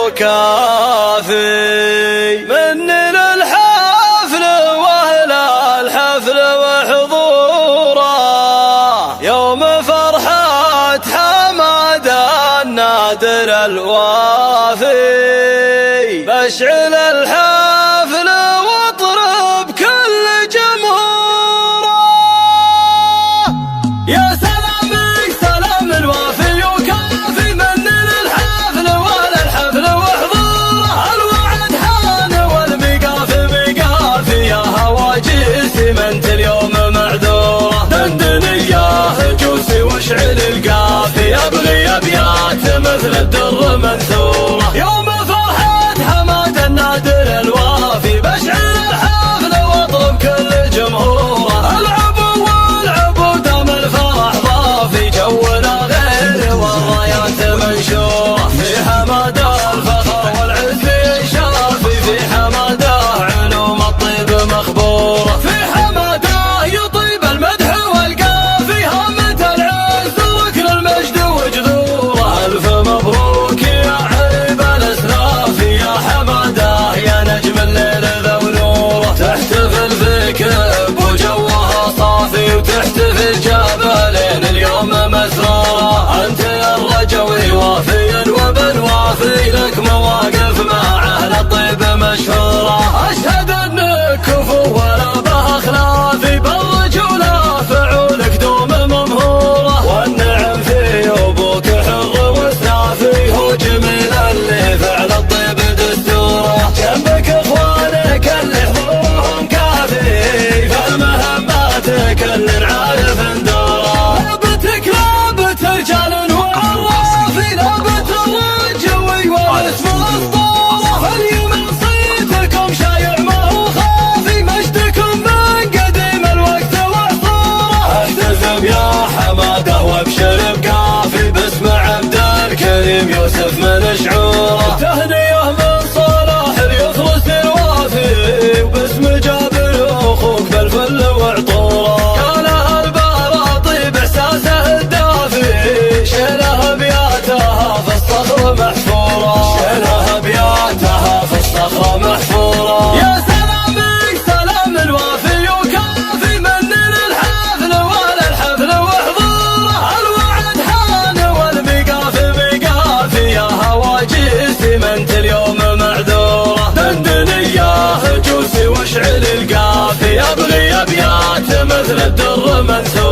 وكافي. مني للحفل واهل الحفل وحضوره يوم فرحة حماد النادر الوافي. بشعل الحفل واطرب كل جمهوره. يا سلامك سلام الوافي وكافي. من للحفل واهل الحفل وحضوره الوعد حان والمقافي مقافي. يا هواجسي منت اليوم معذوره. دندني يا هجوسي واشعل القافي. ابغي ابيات مثل الدر منثوره يوم فرحة حماد النادر الوافي. بشعل الحفل واطرب كل جمهوره. العبوا والعبوا دام الفرح ضافي. جونا غير والرايات منشوره. في حماده الفخر والعز شافي. في حماده علوم الطيب مخبوره. في حماده يطيب المدح والقافي. هامة العز ركن المجد وجذوره. الف مبروك يا عيب الاسلاف. يا حماده يا نجم الليل ذا ونوره. تحتفل فيك وجوها صافي. وتحتفل جبلين اليوم مسروره. انت يا الرجوي وافي وبالوافي. لك مواقف مع اهل الطيب مشهوره. اشهد انك كفو ولا به خلافي. بالرجوله فعولك دوم ممهوره. والنعم في ابوك حر وسافي. هو جميل اللي فعل الطيب دستوره. جنبك اخوانك اللي حضورهم كافي. فالمهمات كل عارف ندوره. لابتك لابت رجال وعرافي. لابت الرجوي والاسم اسطوره. فاليوم صيتكم شايع ما هو خافي. مجدكم من قديم الوقت وعصوره. احتسب يا حماده وابشر بكافي. باسم عبد الكريم يوسف من شعوره. تهنئه من صلاح اليفرس الوافي. وباسم جابر اخوك بالفل وعطوره. كانها البراطي باحساسه الدافي. شيلها بياتها في الصخر محفوره. شيلها بياتها في الصخر محفوره. يا سلامك سلام الوافي وكافي. من للحفل ولا الحفل وحضوره الوعد حان والمقافي مقافي. يا هواجسي منت اليوم معذوره. دندني يا هجوسي واشعل القافي. ابغي ابيات مثل الدر منثوره.